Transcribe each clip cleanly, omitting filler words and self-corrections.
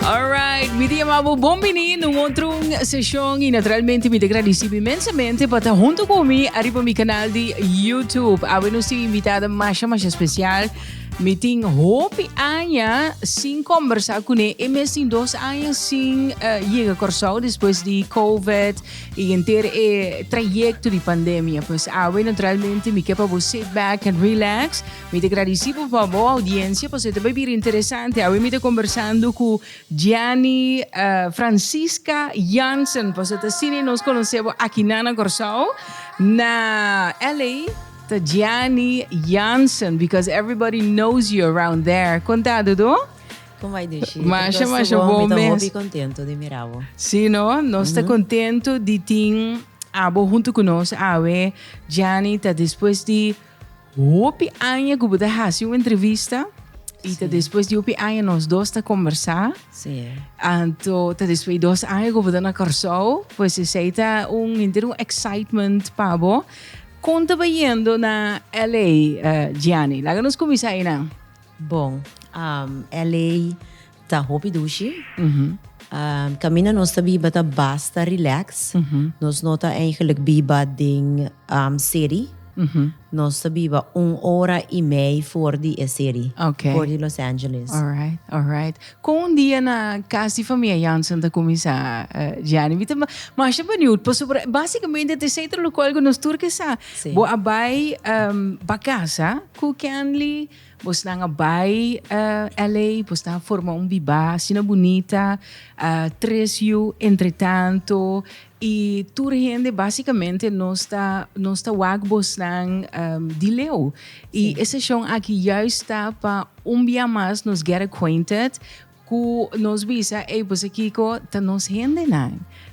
Alright, mi chiamavo Bombini num outro sessão e naturalmente mi agradeci imensamente para estar junto comigo arriba mi canal de YouTube. Agora nós temos invitada mais especial. Me tem hope anya sem conversar com ele e me tem 2 anos sem chega Corsau depois de Covid e inteiro trajeto de pandemia. Pois agora naturalmente me quer para você sit back and relax. Me te agradeci por a boa audiência, pois é bem interessante. Agora me te conversando com Gianni Francisca Jansen, pois é assim nós conhecemos aqui na Corsau na LA. The Gianni Jansen, because everybody knows you around there. Contado, do? Como vai, Deshi? Mas bom mês. Estou contento de mirá-lo. Sim, não? Nós estamos contentos de ter junto conosco. Gianni, tá depois de 8 anos que você faz uma entrevista. E tá depois de 8 anos nós dois estamos conversar. Sim. Então, tá depois de 2 anos que você na Corsau. Pois se está inteiro excitement para você. Conta indo na LA, Gianni. Lá nos começar aí, não? Bom, LA tá hopi dushi. Camina nós tá biba tá basta relax. Nós nota eigenlijk biba ding city. Nós tá biba 1h30 voor die serie. Okay. Voor die Los Angeles. Alright. Com dia na casa de família Jansen tá começar, Gianni. Mas eu benieuwd, basicamente te sei lo qual que nós turques bo abai bakasa ku kanli bos na abai LA bos na forma biba sina bonita 3U entretanto e turgende basicamente nós tá wagbos ng dileu e essa show aqui já está para dia mais nos get acquainted com nos visa pues aqui tá nos rende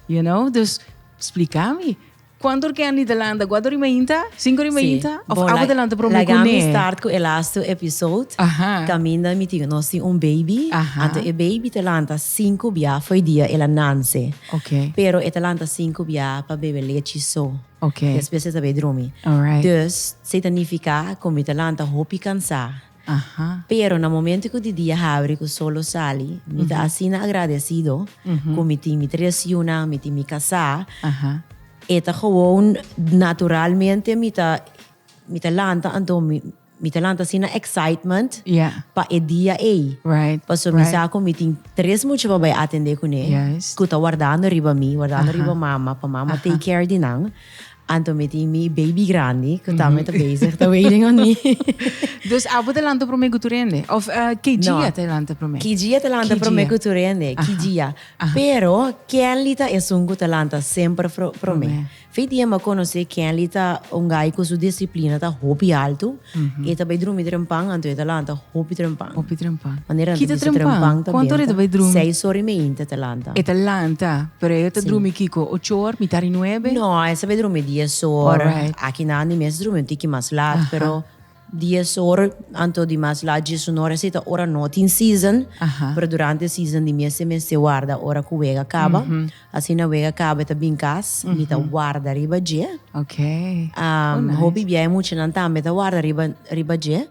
you know dus explica-me quando que ani delanda 4h30 5h30 of abo delanda pro me conne start com o last episode aha caminda mi tigo nós tem baby ante e baby delanda 5 dia foi dia ela nasce okay pero e delanda 5 dia para beber leite só okay depois você vai dormir alright dus significa como delanda hopi cansar pero no momento que o dia abre que solo sali me tá assim agradecido como me tem 3 yuna me tem me casar eta gewoon naturalmente mi ta lanta ando mi ta lanta sina excitement pa e dia right paso mi sa ko meeting 3 mucho pa bay atende ko ne yes kuta guardando riba mama pa mama take care dinang anto meeting mi baby grande que tá met bezig tá waiting on me dus abo te lanta pro me guturende of kgia te lanta pro me kgia te lanta pro me guturende kgia pero quien lita es un gutalanta sempre pro me fei dia ma conosce quien lita un gai con su disciplina ta hopi alto e ta vai dormir trempang anto e talanta hopi trempang manera kita trempang quanto ore vai dormir 6h30 talanta e talanta pero io ta dormir kiko 8 ore mitari 9 no esa vai dormir 10 horas aqui na ani mes dormir tiki mas lat pero 10 horas anto di mas laggi sonore sita ora not in season pero durante season di mese se guarda ora ku wega acaba assim na wega acaba ta binkas mi ta guarda riba je okay hobby bia mucho nan ta ta guarda riba je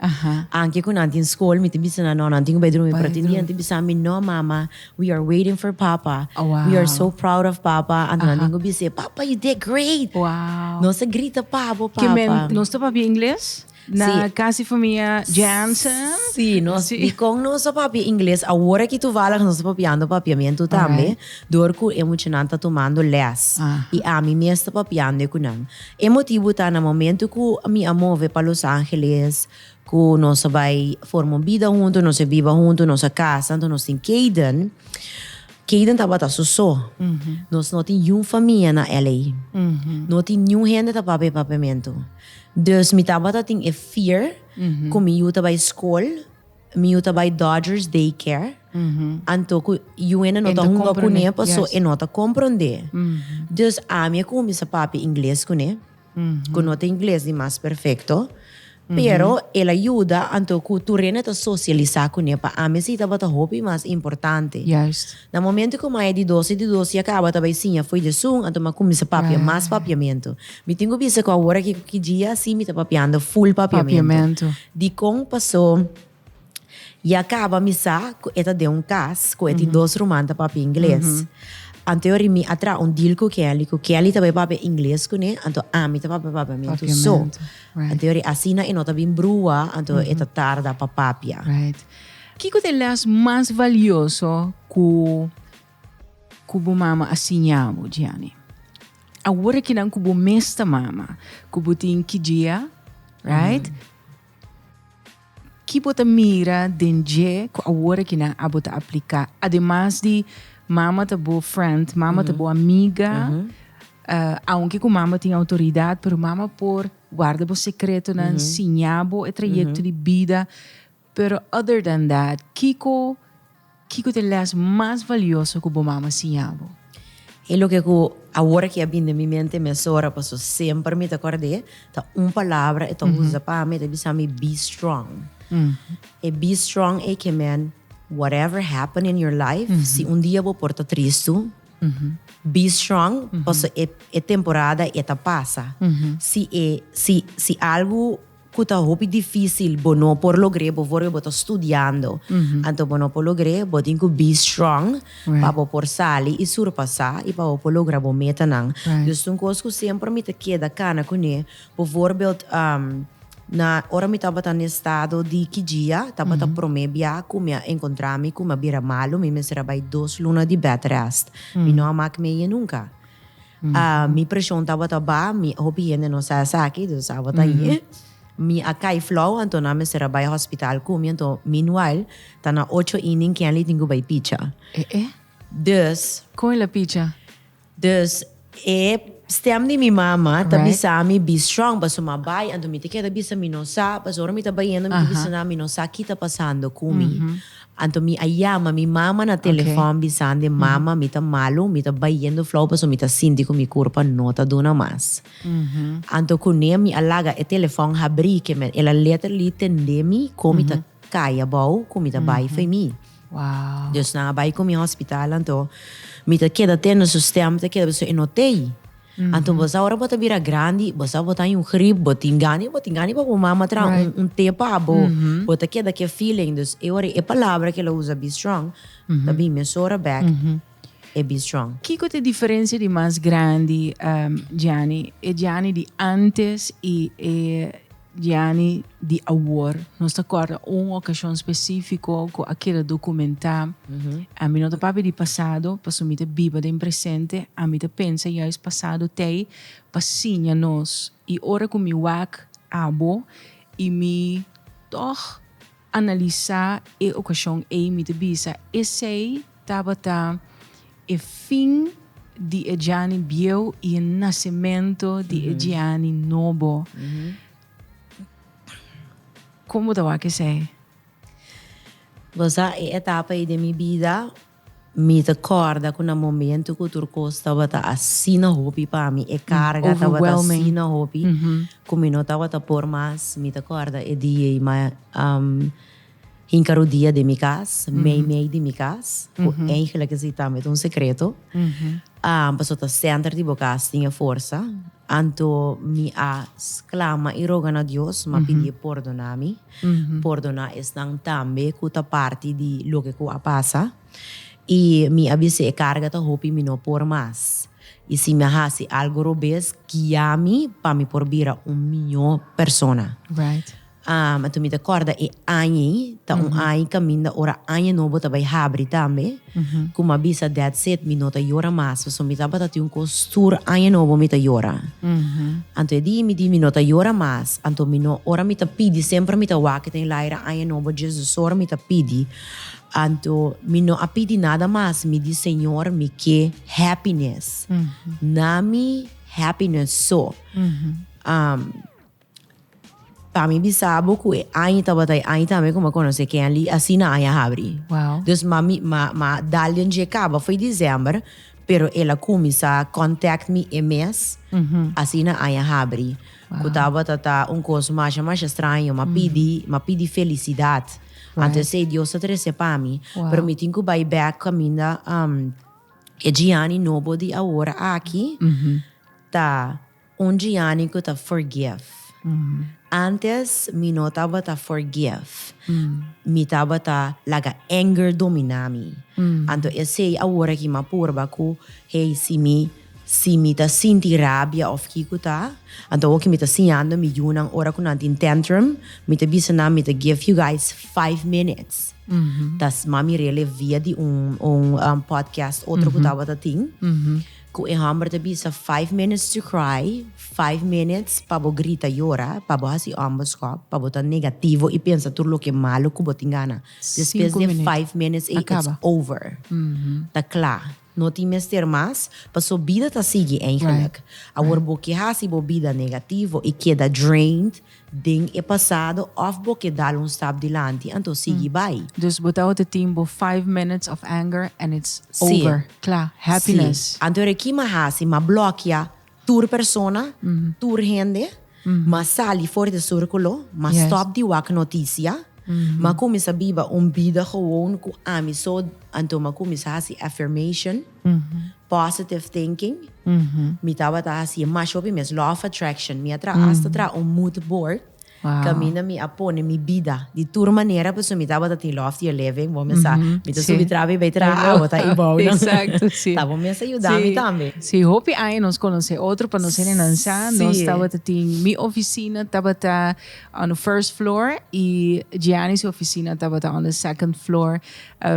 anche con anti in school mi ti bisana no anti bei dormir però ti anti bisami no mama we are waiting for papa we are so proud of papa anto nango bise papa you did great wow no se grita papa que não está para inglês na casa família Jansen. Sim, nós com nosso papi inglês, agora que tu fala nosso papiando papiamento também, dor que emocionante tomando les. E a mim me está papiando com não. É motivo tá no momento que a minha move para Los Angeles, que nós vai formar vida junto, nós viva junto, nossa casa, então nós tem Kaden tava tá só. Nós não tem nenhuma família na LA. Não tem nenhum gente tá papiamento. Dus mi taba ting e fear kung mi yuta by school, mi yuta by Dodgers daycare. Anto ku yuena nota hunga ku ne pa so enota comprende. Dus ami ku mi sa papi inglês ku ne. Ku nota inglês di mas perfecto. Pero ele ajuda anto ku tu reneta socializar com ele para a mesita bata hobby mais importante. Yes. No momento que mais de 12 acaba também sim foi de sum anto ma começa papia mais papiamento. Me tenho visto que agora que dia sim me tá papiando full papiamento. De com passou E acaba misa, eta de caso, com eti dois romanta papi inglês. Anteori mi atra deal com Kelly também papi inglês com né, anto ami também papi miento so. Anteori assina e nota bem brua, anto eta tarda papapia. Right. Kiko te las mais valioso ku kubo mama asinhamo, Gianni. Agora que não kubo mesta mama, kubo tin kijia, right? Kibo ta mira denje ku agora que não abota aplicar. Además de mama ta bo friend, mama ta bo amiga, aunque ku mama tem autoridade, pero mama por guarda bo secreto na sinhabo e trajecto de vida. Pero other than that, Kiko te las más valioso que bo mama sinhabo. E lo que agora que abin de mi mente me sora, passo sempre me te acordei, ta palavra e ta usa para me, te bisami be strong. E be strong é que man, whatever happened in your life, se dia bo porta triste, be strong, passo é temporada e ta passa. Se algo que tá hopi difícil, bo não por lograr, bo vor bo tá estudando. Então bo não por lograr, bo tem que be strong, para bo por sair e surpassar e para bo por lograr bo meta nang. Então coisa que sempre me te queda cana com ele, por voorbeeld na hora me tava no estado de que dia, tava tá promebia, como encontrar-me, como bira malo, me será vai 2 lunas de bed rest. Me não amak me nunca. Mi pressão tava ba, mi hopi ainda não sai aqui, do sábado aí. Mi acai flow, então na me será vai hospital como então meanwhile tá na 8 inning que ali tenho vai pizza. Dus Qual é a pizza? Dus stem de mi mama, tá bisami be strong, mas uma bai, então me te queda bisa mi não sa, mas ora me tá baiando me bisa na mi não sa que tá passando comigo. Então me ayama mi mama na telefone bisande mama me tá malo, me tá baiando flow, mas me tá sinti com mi corpo não tá dona mais. Então com me alaga e telefone abri que me ela literally tendemi como tá caia bom, como tá bai foi mi. Wow. Dus na bai com mi hospital, então me tá queda tendo sistema, tá queda so enotei. Então você agora bota vira grande, você bota um grip, bota engane para o mama tra tepa abo, bota que daqui feeling, dus eu é palavra que ela usa be strong, também me sora back, é be strong. Kiko te diferença de mais grande, Gianni, é Gianni de antes e Gianni de agora. Nós acorda ocasião específica com aquele documentar. A mim não tá papo de passado, passo me te biba de presente, a mim te pensa já é passado tem passinha nós e ora com mi wak abo e me toch analisar a ocasião e me te bisa. Esse tava e fim de Gianni bio e o nascimento de Gianni novo. Como te va que sei? Você é etapa de minha vida, me acorda com o momento que o turco estava assim na hobby para mim, é carga estava assim na hobby, como não estava por mais, me acorda é dia mas hinkaro dia de minha casa, meio de minha casa, o eigenlijk que se também um secreto, passou a centro de bocas tinha força. Anto mi exclama e roga a Deus, ma pedi perdonami. Perdonar es nang tambe kuta parte de lo que passa. E mi avise e carga ta hopi mi no por mas. E se me hasi algo robes, guiami pa mi porbira 1 milhão persona. Right. Tu me acorda e anyi, ta anyi caminda ora anyi novo ta vai abrir também. Como avisa that set mi nota yora mas, so mi taba tati costur anyi novo mi ta yora. Anto di mi nota yora mas, anto mi no ora mi ta pidi sempre mi ta wake ten laira anyi novo Jesus ora mi ta pidi. Anto mi no apidi nada mas mi di Senhor mi que happiness. Nami happiness so. Para mim bisabo que aí tava aí também como conhece quem ali assim na aí abre. Wow. Dus ma dali onde acaba foi dezembro, pero ela começa a contact me mês, assim na aí abre. Que tava coisa mais estranho, ma pedi felicidade. Antes sei Deus te trece para mim, pero me tenho que buy back caminda e Gianni novo de agora aqui, tá Gianni que tá forgive. antes mi no taba ta forgive. Mi taba ta laga anger dominami. Anto esse agora que ma purba ku hey si mi ta sinti rabia of kiko ta. Anto o que mi ta sinando mi yunang ora ku nantin tantrum. Mi ta bisa na mi ta give you guys 5 minutes. Tas mami rele via di podcast outro ku taba ta ting. Ku e hammer te bisa 5 minutes to cry, 5 minutes pabo grita llora, pabo hasi ambos ko, pabo ta negativo e pensa tudo que malo ku botingana. Depois de 5 minutes it's over. Ta klaar. No te mester mais, para sua vida tá seguir eigenlijk. Agora porque hasi bo vida negativo e queda drained, ding é passado of porque dá stap dilante, então sigue vai. Dus without the tempo 5 minutes of anger and it's over. Klaar, happiness. Então aqui ma hasi ma bloquea tur persona, tur gente, ma sali fora do círculo, ma stop di wak notícia. Ma começa biba vida gewoon ku ami so anto ma começa hasi affirmation, positive thinking. Mi tava ta hasi ma shopi mes law of attraction, mi atra hasta tra mood board. Camina mi apone mi vida di tur maneira per mi tava ta ti law of the living, vou pensar, mi ta subi travi vai tra água tá igual. Exacto, sim. Tá, vou me ajudar mi também. Sim, hope aí nos conhece outro para nos serem lançar, nós tava ta tem mi oficina tava ta on the first floor e Gianni's oficina tava ta on the second floor.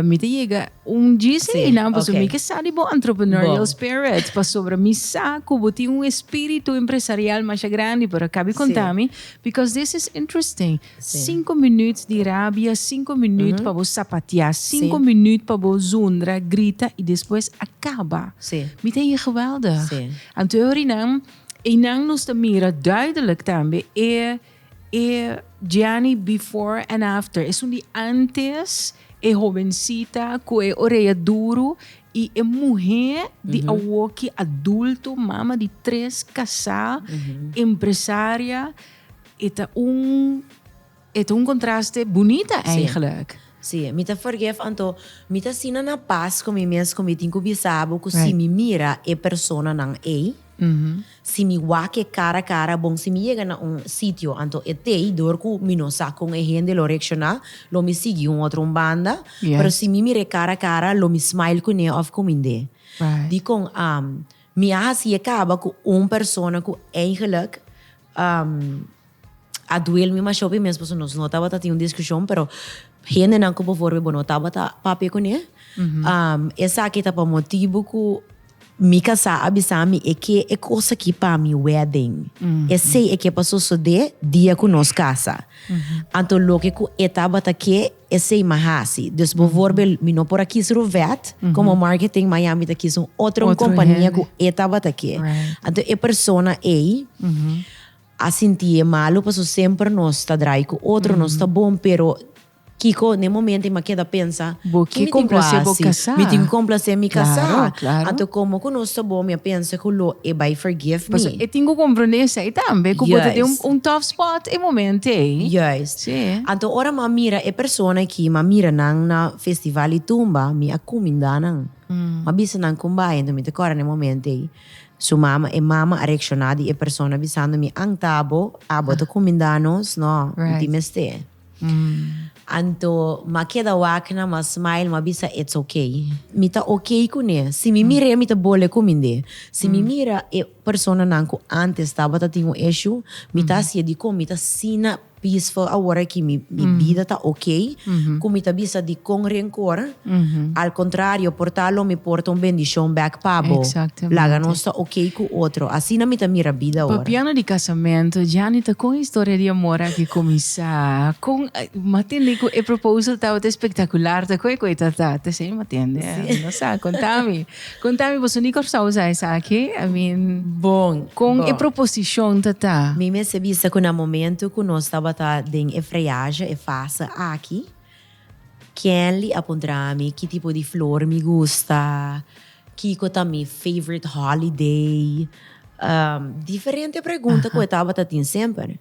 Mi te chega dia e não posso me que sabe bo entrepreneurial spirit, para sobre mi saco, boti espírito empresarial mais grande para cabe contar-me, because this is interesting. 5 minutos de rabia, 5 minutos para você sapatear, 5 minutos para você zundra, grita e depois acaba. Me tem geweldig. En teorie en nos te mira duidelijk também Gianni before and after. Es die antes jovencita que orelha duro e mulher de awoki adulto, mama de 3 casal, empresária. Het is een contraste bonita eigenlijk. Sim, me ta forgive anto, me ta sina na paz com mi mes com mi tinko bisabo ku si mi mira persona nang si mi wake cara a cara, bom si mi llega na sitio anto door ku mi no sa con gente lo reacciona, lo mi sigi outro banda, pero si mi mire cara a cara, lo mi smile ku ne of kuminde. Di kong mi hasi acaba ku persona ku eigenlijk a duel mi mas shopping mesmo nos notava tá tinha discussão, pero gente não como por bem notava tá papi com né essa aqui tá para motivo que mi casa abisami é que é coisa que para mi wedding esse é que passou só de dia com nos casa então lo que etapa tá que esse mahasi dus bijvoorbeeld mi no por aqui sur vet como marketing Miami tá aqui são outra companhia que etapa tá que então é persona a sentir malo, porque sempre nós está drai com outro nós está bom, pero Kiko, no momento em que ela pensa, que me complacer vou casar. Me tem que complacer me casar. Claro. Então, como que nós está bom, eu penso que lo e vai forgive me. Eu tenho que compreender isso aí também, que pode ter tough spot em momento, Yes. Sim. Então, ora ma mira e persona que ma mira na festival e tumba, me acumenda nang. Ma bisa nang kumbayan, então me te cora no momento Su mama mama a reaccionado e persona bisando-me ang tabo, abo to kumindanos, no, di meste. Anto, ma queda wakna, ma smile, ma bisa it's okay. Mita okay ko ne. Si mi mira, mita bole kuminde. Si mi mira, persona nanko antes taba ta tingo issue, mita siya di ko, mita sina peaceful agora que mi vida tá ok, como tá bisa de com rencor, al contrário, portalo me porta bendição back pabo. Laga não está ok com outro. Assim na minha mira vida agora. Papiano de casamento, Gianni tá com história de amor aqui começar, com matende com o proposal tá espetacular, tá coisa tá, tá sei matende. Não sabe, contame você nem corsa usar essa aqui, I mean, bom, com a proposição tá. Me vista com o momento que nós estava den freagem e faça aqui. Quem lhe apontar-me que tipo de flor me gusta, que tá minha favorite holiday, diferente pergunta que eu estava tendo sempre.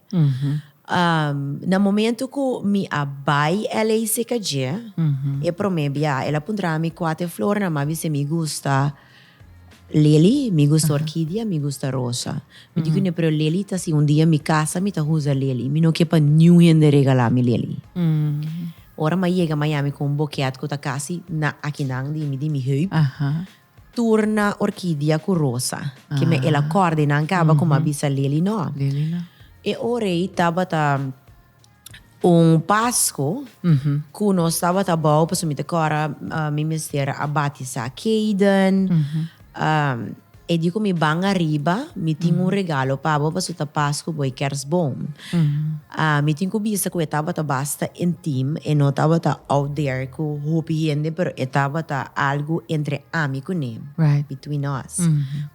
No momento que me abai ela se cadia, e promebia ela apontar-me 4 flores na mas me gusta Lily, me gusta orquídea, me gusta rosa. Me digo, pero Lily, si un día mi casa me usa Lily, me no quepa nenhum de regalar mi Lily. Ora me llega a Miami com um buquete que tá casi na aqui nang di mi heup. Turna orquídea com rosa. Que me ela corda não acaba com uma bisa Lily no. Lily no. E ora tava tá Pasco, que nós estava tá bom, para sumir agora me mistério a batizar Caden. E digo mi banga arriba, mi tinha regalo para sua Pasco boy Kersboom. Mi tinha bisa que estava tá basta intim e não estava tá out there que hopi gente, pero estava tá algo entre amigo né, between us.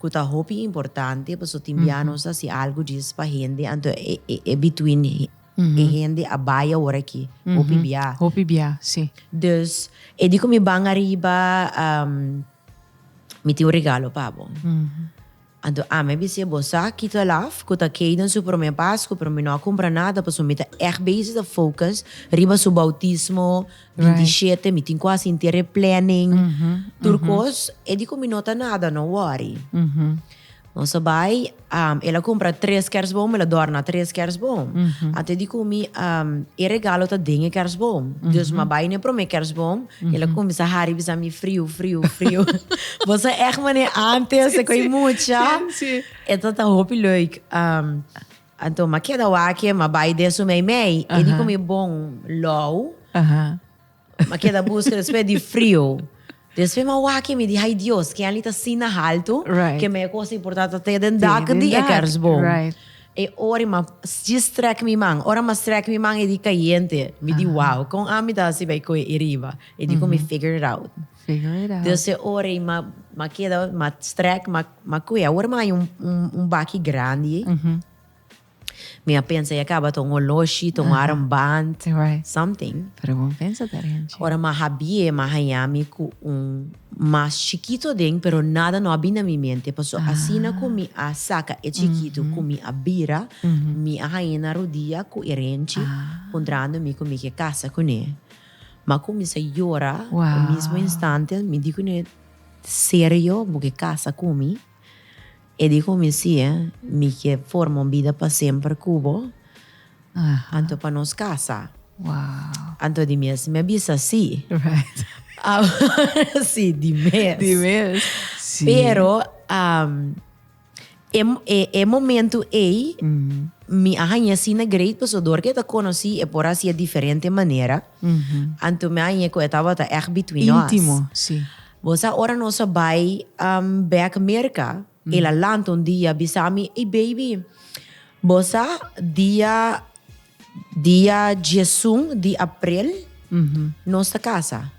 Que tá hopi importante, para sua timbianos assim algo diz para gente, então é between e gente a baia ora aqui, hopi bia. Hopi bia, sim. Dus, e digo mi banga arriba, mi tinha regalo para Então, me disse, você kita laf, que tá querendo super meu Páscoa, pero me não compra nada, para me tá bezig de focus, riba su bautismo, 27, me tem quase inteiro planning, turcos, e digo me nota nada, não worry. Nossa vai, ela compra 3 kersboom, ela dorna 3 kersboom. Até digo me, e regalo tá dinge kersboom. Dus ma vai ne pro me kersboom, ela começa a haribis a me frio. Você é mané antes, se coi mucha. Então tá hopi leuk. Então ma queda wake, ma vai desu mei. E digo me bom low. Ma queda busca después de frio. Después me wake me di ai Dios, que ali tá sina alto, que me coisa importante até den dak di e kersboom. E ora ma distrek mi man, ora ma strek mi man e di caliente. Me di wow, com ami da si vai coi riva. E dico me figure it out. Dus ora ma queda ma strek ma coi, ora ma baki grande. Minha pensa e acaba tom oloshi, tom armband, something. Pero bom pensa da gente. Ora ma habie ma hayami com mais chiquito den, pero nada no habia na minha mente. Passo assina com mi a saca é chiquito, com mi a bira, mi a haina rodia com erenchi, contrando mi com mi que casa com ele. Mas começa a llorar, no mesmo instante, me digo ne sério, porque casa com mi. E digo me sia, mi que forma vida para sempre cubo. Anto para nos casa. Anto di mes, me avisa sì. Sì, di mes. Sì. Pero é momento mi arranha sina great pessoa que ta conheci e por assim é diferente maneira. Anto me arranha que estava tá echt between us. Íntimo, sim. Você ora nossa vai back America. Ela lanta dia bisami e baby. Você dia 16 de abril nossa casa.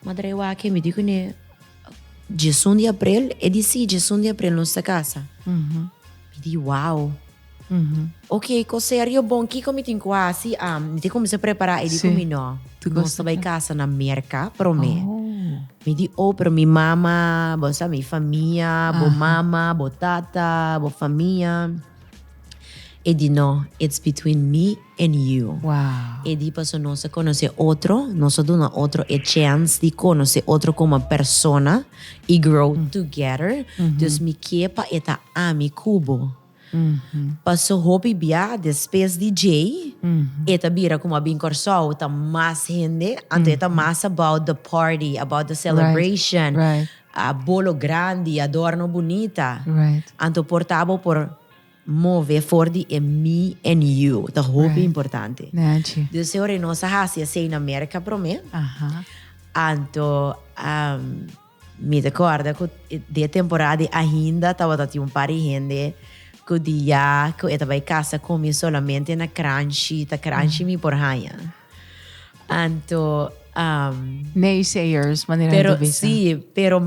Madre wa que me digo ne 16 de abril e disse 16 de abril nossa casa. Me di wow. Ok, com sério bom que como tem quase te comecei a preparar e digo me não. Nossa vai casa na América para mim. Me di pero mi mama, bosa mi família, bo mama, bo tata, bo família. E di no, it's between me and you. E di paso nossa conhecer outro, nossa dona outro a chance de conhecer outro como persona e grow together. Dus mi kepa eta ami cubo. Paso hobby bia depois DJ, eta bira como abin corso, ta mais gente, ante eta mais about the party, about the celebration, a bolo grande, adorno bonita, anto portavo por move for the me and you, the hobby importante. Dus ora nossa raça sei na América pro me, anto me recorda que de temporada ainda tava tati par de gente que dia que eu estava em casa comi solamente na crunchy me por raia. Então, naysayers, maneira pero de vista. sim, pero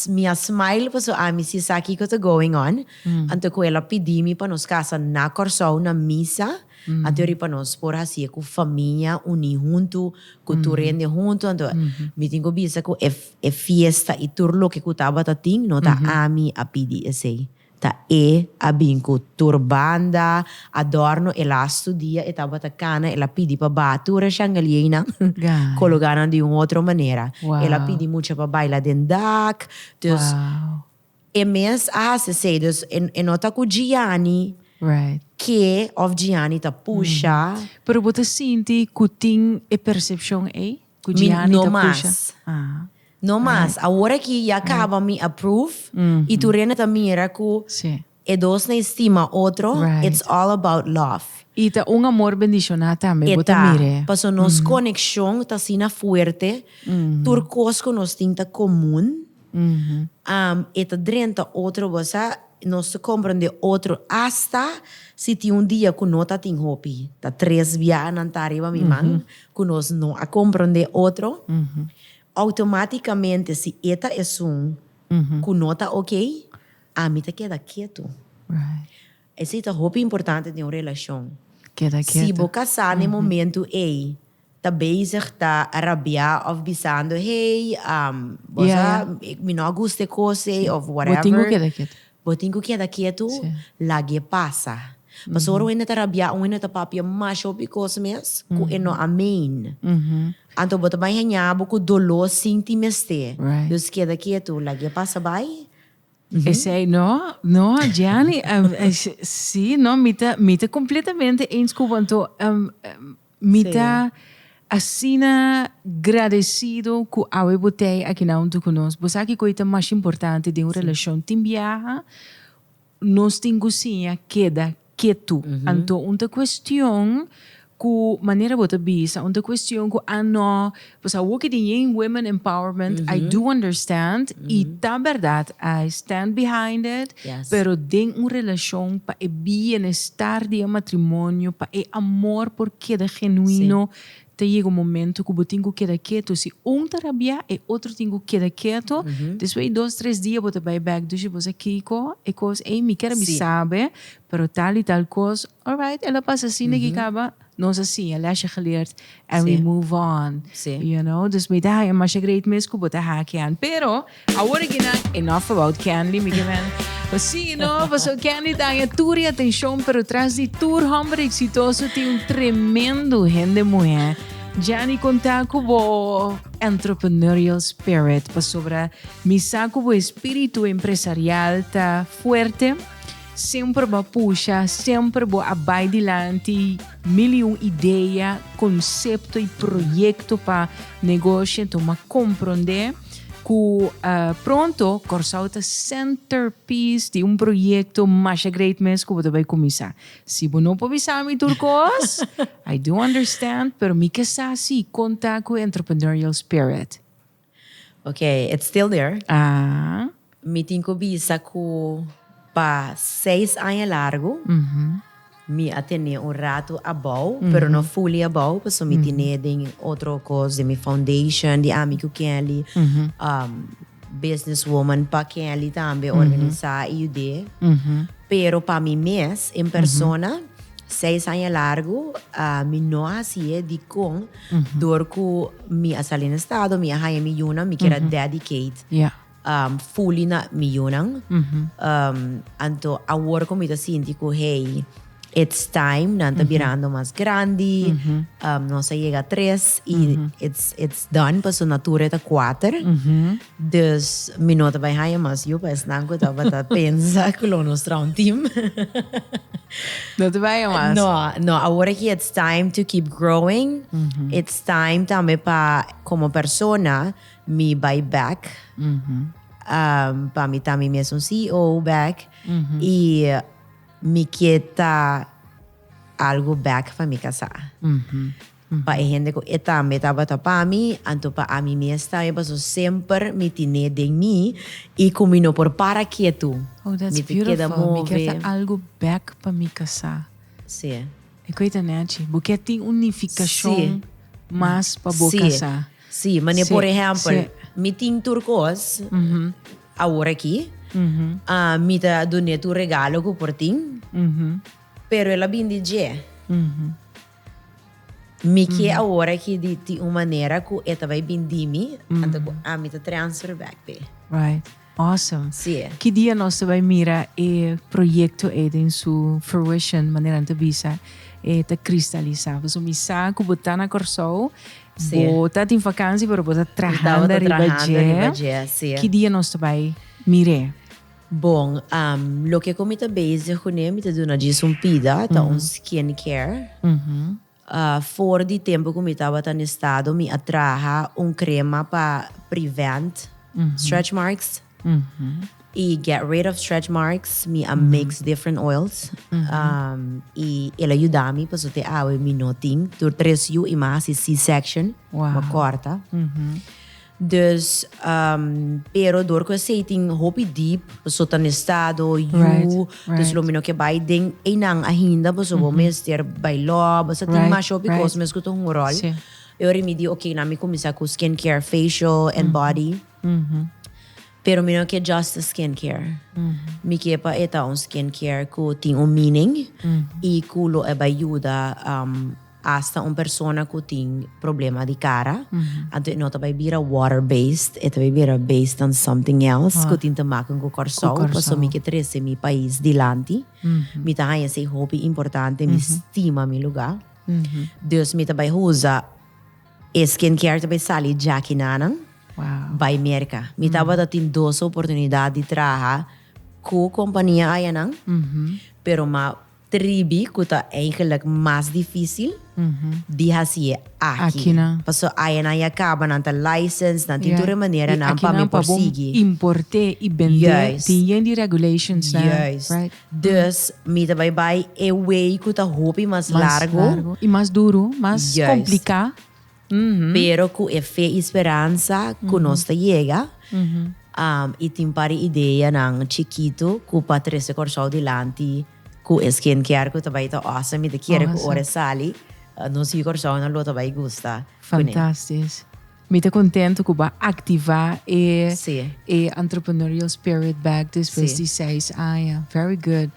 minha smile pasó a mim se sabe que está going on. Então, que ela pediu-me para nos casa na corso na missa, até para nós por assim com família unir junto, culturando junto. Então, me tenho visto que é festa e tudo que eu estava tendo, não tá a mim a pedir esse. Ta abin ko turbanda, adorno e last dia e tava ta cana e la pidi pa batura shangalina cologana di un'altra maniera. E la pidi mucha pa baila den dak. Dus mes se sei, dus en nota ku Gianni, Right. que of Gianni ta puxa, Pero você sente que tem a percepção aí? Que Gianni no tá mas. puxa? Ah, No mas, agora que já acaba me approve, e tu rena ta mira ku sim. e dos na estima outro, Right. it's all about love. E tá um amor bendicionado também, você Eta, mire. paso nos conexão ta sina fuerte, turcos con nos tinta comum, eta drenta outro você nos te compreende outro hasta se ti dia que nota tin hopi, ta 3 via antariva mi man, que nos no a compreende outro, automaticamente se eta es que nota ok, a mim te queda quieto. Right. Esse é hopi importante de uma relação. Queda Se quieto. você casar no momento ei, tá bezig tá a rabiar of bisando, hey, você me não gosta coisa of whatever. Botinho queda quieto. Botinho queda quieto, Sim. lagi passa. Mas ora ainda tá rabiar, ainda tá papia mais opi coisa mesmo, que não amém. Então você vai ganhar com dolor sentimeste. Right. Dus queda quieto, lagi passa vai. Esse aí, não, Gianni, sim, não, me tá completamente eens com quanto, me tá assim agradecido com a eu botei aqui na onde conosco. Você sabe que coisa mais importante de uma relação tem viaja, nós temos sim queda quieto. Então, uma questão ku maneira bota bisa onda questão ku ano pues a work in women empowerment I do understand e tá verdade I stand behind it Yes. pero tem uma relação para o bem-estar de matrimônio para o amor porque é genuíno te chega um momento que eu tenho que quedar quieto se um tarabia e outro tenho que quedar quieto depois 2, 3 dias você vai back dus você kiko e coisa ei me quero me sabe pero tal e tal coisa alright ela passa assim que acaba nós assim, a lesje geleerd and we move on. You know, dus met haar maar je great mis ku bota hakian. Pero agora que enough about Candy, me gemen. Assim, no, was o Candy tem tour atenção, pero tras de tour hombre exitoso tem tremendo gente mulher. Gianni conta com o entrepreneurial spirit, para sobre misa com o espírito empresarial tá forte. Sempre va puxa, sempre va abai dilante, milhão ideia, conceito e projeto para negócio, então ma compreender que pronto, corsalta centerpiece de projeto mais great mes que você vai começar. Se você não pode saber turcos, I do understand, pero me que assim conta com entrepreneurial spirit. Okay, it's still there. Me tinko bisa ku pa 6 anos largo, me atene um rato abau, pero não fully abau, porque me tinha de outra coisa, de minha foundation, de amigo que ali, businesswoman pa que ali também organizar e de, pero pa mi mês em persona, 6 anos largo, me não assim de com, dor que me asali no estado, me ahai me yuna, me quero dedicate. Fully na miyunang. Anto, agora como ita sinti ko, hey, it's time, nanta virando mas grande, não se llega a 3, e it's done, paso natura ita 4. Dus, minota vai haya mas, eu pas nango tava ta pensa que lo nostra un team. Não te vai mais? No, agora que it's time to keep growing, it's time também pa, como persona, me buy back. Para mim também mesmo CEO back e me queda algo back para me casar. Para gente que também estava para mim, então para mim mesmo eu passo sempre me tinha de mim e combino por para quieto. Oh, that's me beautiful. Me queda algo back para me casar. Sim. E coisa nete, porque tem unificação mais para boa casar. Sim, mas por exemplo, me tem turcos, agora aqui, me tá dando tu regalo que por ti, pero ela vem de je. Me que agora aqui de uma maneira que ela vai vir de mim, então me tá transfer back pe. Right. Awesome. Sim. Que dia nós vai mirar o projeto em sua fruition, maneira de visa, tá cristalizar. Você me sabe que botar na Corsol, botar em vacância, para botar trabalhando riba je. Que dia nós vai mirar? Bom, lo que eu estou bezig com ele, eu estou na pida, tá skincare. For de tempo que eu estava no estado, me atraha crema para prevent stretch marks. E get rid of stretch marks, me mix different oils. E ela ajuda-me para ter água me noting. Por 3 u e mais C-section, uma corta. Dus, pero door ko setting hopi deep, so tan estado, you, dus lumino ke bay ding, nang ahinda, so bo mister by law, sa ting masho, because mes ko tong rol. Eu remedi, okay, nami kumisa ko skincare, facial, and body. Pero mino ke just skincare. Mi ke pa eta skincare ko ting meaning, e kulo e bayuda, hasta persona que tem problema de cara, então não vai vir water-based, vai vir based on something else, que tem também com coração, porque me que trece mi país dilante, me tá aí esse hobby importante, me estima mi lugar, Deus me vai usar skincare vai sair já aqui nanan, vai merca, me tá vai ter 2 oportunidades de trabalhar com companhia aí nan, pero tribi que tá eigenlijk mais difícil de fazer aqui. Porque aí não acaba na license, na tintura maneira não para me prosseguir. Importar e vender, tem de regulations, right? Dus, me também vai way que tá roupa mais largo e mais duro, mais complicado. Pero com fé e esperança que nós chega. E tem para ideia ng chiquito que para 13 corso dilante ku skincare ko tabay ito awesome ito kira ko ore sali no si corso na lo tabay gusta. Fantastic. Mita contento ko ba activar e entrepreneurial spirit back después de 6 anos. Very good.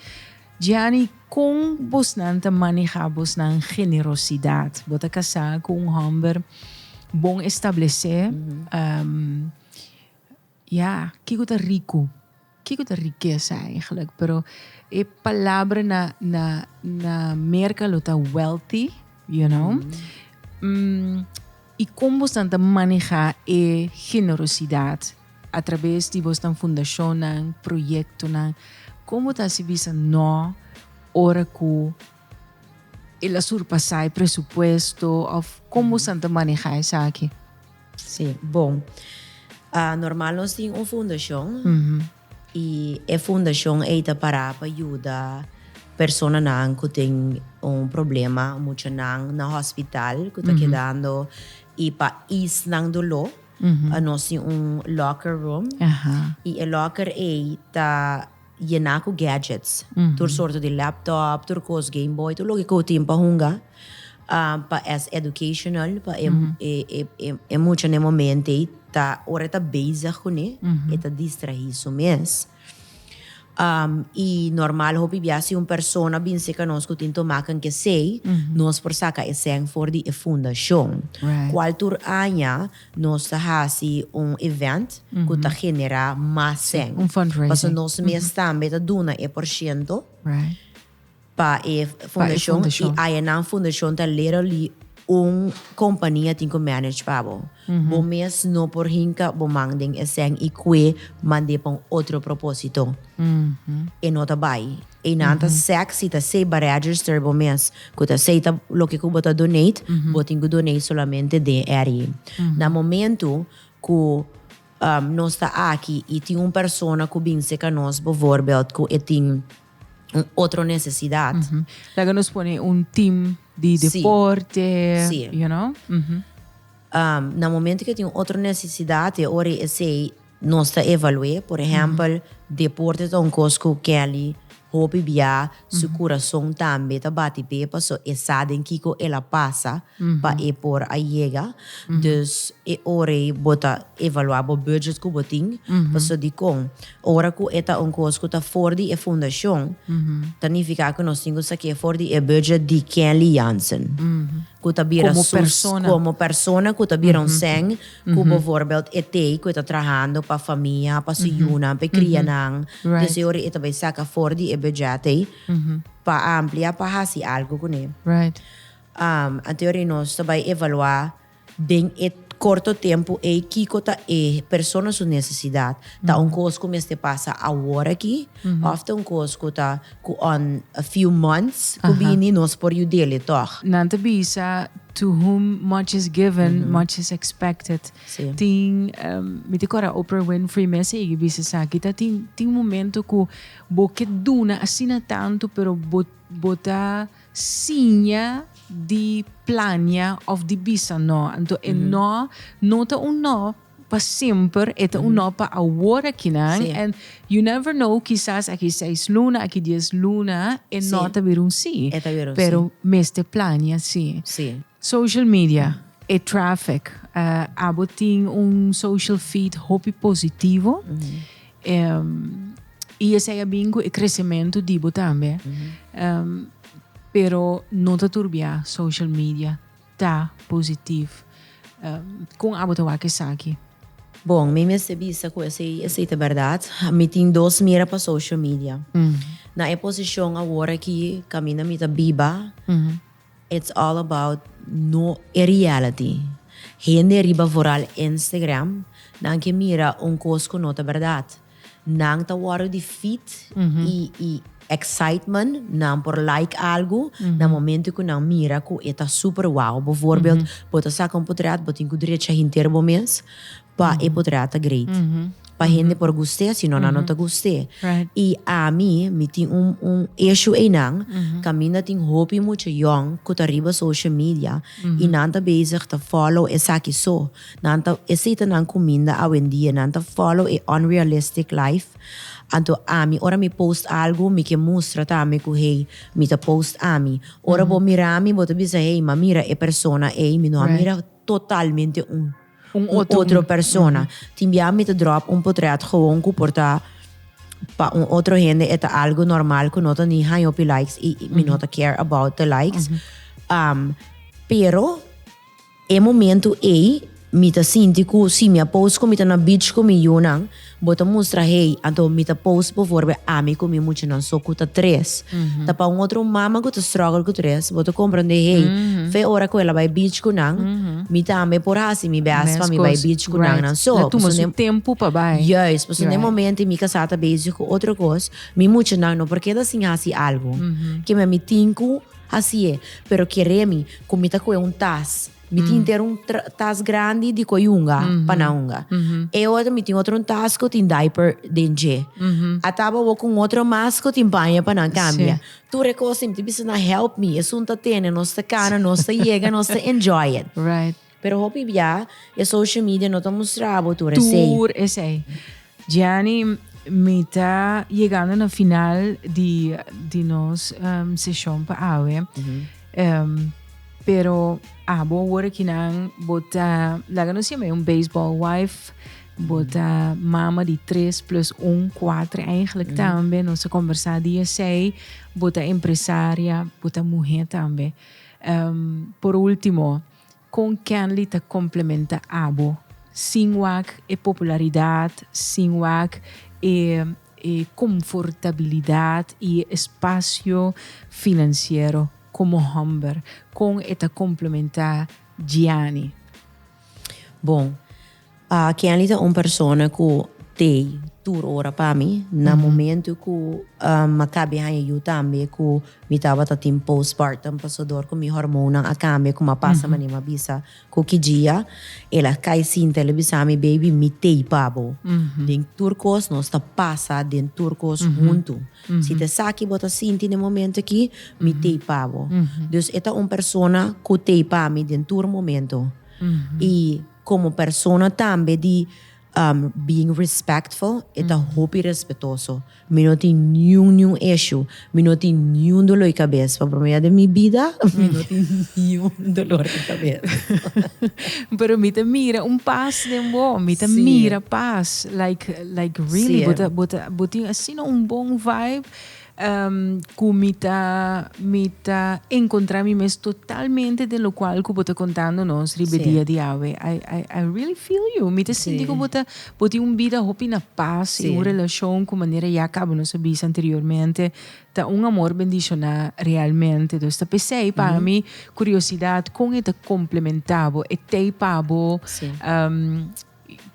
Gianni, kung bos nanta manejabos ng generosidad, bota kasal kung humber bom establecer kiko ta rico. Kiko ta riqueza eigenlijk, pero e palavra na merca lo tá wealthy, you know? E como você tá manejar a generosidade através de você fundação, projeto, como tá se visa no hora que ela surpassar o presupuesto, ou como você tá manejar isso aqui? Sim, bom. Normal nós temos uma fundação. E a fundação é para ajudar pessoas que têm problema muito no hospital, que está quedando, e para isso não dolo, nós temos locker room, e o locker está llenar com gadgets, todo sorto de laptop, todo coisa Game Boy, tudo o que eu tenho para hungar, para educational, para é muito no momento, tá ora tá bezig com tá distraído mesmo. E normal hopi biasi persona bin se que nós que tinto makan que sei nós por saca esen for de fundação. Qualquer ano nós tá hasi event que tá genera mais sen. Fundraising. Parce nós mesmo também tá duna % para a fundação e aí na fundação tá literally companhia tem que manage pabo. Bom mês no por hinka bom manding eseng e que mande para outro propósito. E nota bai. E nanta sexy ta sei para register bom mês. Que ta sei ta lo que eu bota donate, botin que donate solamente de area. Na momento que nós está aqui e tem persona que binse que nós, bijvoorbeeld, que tem outra necessidade. Laga nos põe team de deporte, you know? No momento que tem outra necessidade, ora nós está evaluar, por exemplo, deporte é coisa que ali hobby bia, su coração também tá bate bem, passo e sabem que ela passa para por a chega, dus ora bota evaluar o budget que botin, passo de com, ora que eta coisa que tá fora de fundação, significa que nós temos que fora de budget de Kelly Jansen. Que tá bira como persona que tá bira sem, que bijvoorbeeld que tá trabalhando para família, para suyuna, para crianang, dus ora eta vai saca fora de budget para ampliar para fazer algo com ele. Right. A teoria nós vai evaluar bem corto tempo kiko ta persona su necesidad ta un cosco me este passa agora aqui after un cosco ta on a few months ku bini nos por you dele toch Nanta bisa, to whom much is given, much is expected. Sim. Ting, miti kora Oprah Winfrey mesa igi bisa sa kita ting momento ku boket duna asina tanto pero bota signa di plania of di bisa no. Anto no, nota un no pa sempre eta un no pa agora kinang Sim. and you never know quizás aqui 6 luna, aqui 10 luna e Sim. nota vir un sí. Eta vir un pero meste plania sí. sim Social media e traffic. Aboting un social feed hopi positivo. E esse é bingo e crescimento dibo também. Pero nota turbia social media tá positivo. Com abotawa que saki. bom me bisa ko esse é verdade me tem 2 mira para social media na posição agora que camina me ta biba it's all about no reality. Gente riba voral Instagram, nang que mira cosco nota verdade. Nang ta waro di fit e excitement, nang por like algo, na momento que nang mira ko eta super wow. Bijvoorbeeld, bota sa com potreat, botin ku direita inteiro bom mês, pa potreata great. Pa gente por guste, se não não ta guste. Right. E a mim, me tem issue aí nang, camina tem hopi muito young, que tá riba social media, e não tá bezig te follow essa aqui so. Não tá, esse tá nang comida a wendia, não tá follow a unrealistic life. Anto a mim, ora me post algo, me que mostra tá me que hey, me tá post a mim. Ora bo mira a mim, bota bisa hey, ma mira e persona, hey, me não mira totalmente outra persona. Timbiami te drop portret gewoon ku porta pa outro gente eta algo normal ku nota ni high up likes e me nota care about the likes. Pero e momento me ta sinti ku si me post ko me ta na beach ko me yunang bota mostra hey anto me ta post por ami ko me mucho nan so ku ta 3 ta pa outro mama ku ta struggle ku 3 bota compreende hey fe ora ko ela vai beach ku nang me ta me por hasi me beas pa me vai beach ku nang nan so tu mas tempo pa vai. yes pues no momento me casata base com outra coisa me mucho nang no porque da assim hasi algo que me tinco assim é pero queremi comita ko tas me tinha ter tas grande de coiunga panaunga e outra me tinha outro tas que tem diaper dentro atava com outro masco tem banha para não cambia tu recosta me precisa na help me é sunta tene nossa cara nossa chega nossa enjoy it Right. pero hopi bia e social media não tá mostrando tu receio Tour esse. Gianni me tá chegando no final de nos sessão para awe. Pero abo agora que não bota lá não sei baseball wife bota mama de 3+1 4 eigenlijk também nossa conversa dia sei bota empresária bota mulher também por último com quem lhe te complementa abo sin wak e popularidade sin wak e confortabilidade e espaço financeiro como Humber, com esta complementar Gianni. Bom, quem ali é uma pessoa que tem tur ora para mim, no momento que acabe a eu também que me estava tendo postpartum, passador com minha hormona a cambia como passa mani mabisa com que dia ela cai sim televisão me baby me tei pabo den turcos nós está passa den turcos junto se te saque bota sinti no momento aqui me tei pabo dus esta uma pessoa que tei para mim den tur momento e como pessoa também de being respectful eta hopi respetuoso me não tem nenhum issue me não tem nenhum dolor de cabeça para mim de minha vida me não tem nenhum dolor de cabeça pero me te mira paz de bom me te mira paz like really bota assim bom vibe mita encontrar mi mes totalmente de lo cual que bota contando nos ribe dia dia we. I really feel you. Mita senti que bota vida hopi na paz e uma relação com maneira já acaba não sabia anteriormente. Tá amor bendicionar realmente. Então, esta pensei para mim curiosidade com esta complementava e te pabo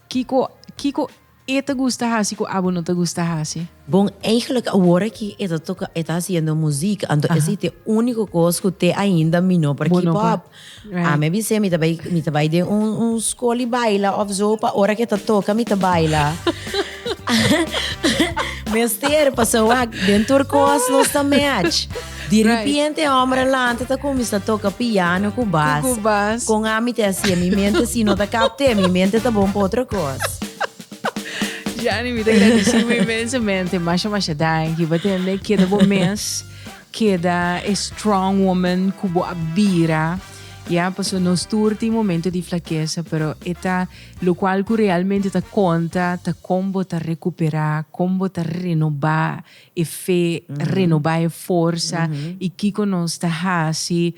Kiko eta gusta hasi ko abo não te gusta hasi. Bom, eigenlijk agora que está haciendo música, então esse é o único coisa que te ainda mino para K-pop. A me disse me vai de escola baila of zo pa hora que toca me baila. Mester passou dentro coisa nós tá match. De repente a homem lá tá começa a tocar piano com bass. Com a me te assim, minha mente se não tá capte, minha mente tá bom para outra coisa. Gianni, mi agradecemos imensamente. Masha danke. Batende que da bom mês, que da strong woman, kubo abira. Ya, passou nos turti momento de fraqueza, pero eta lo qual que realmente ta conta, ta como ta recuperar, como ta renovar e fé, renovar e força e que conosco hasi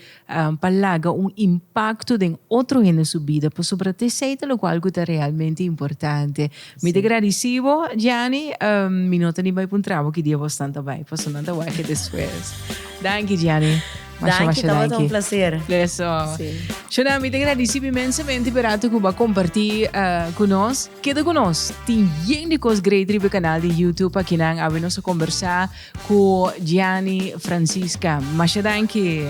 palaga impacto em outro em sua vida, por sobre te seita lo qual que é realmente importante. Me agradecido, Gianni, mi nota ni vai puntravo que dia bastante vai, passou nada vai que depois. Danke, Gianni. Danke, estava um prazer. Isso. Shona, me agradecido imensamente por tu que vai compartilhar conosco. Queda conosco. Tem de coisas great no canal de YouTube aqui nang a conversar com Gianni Francisca. Mas danke.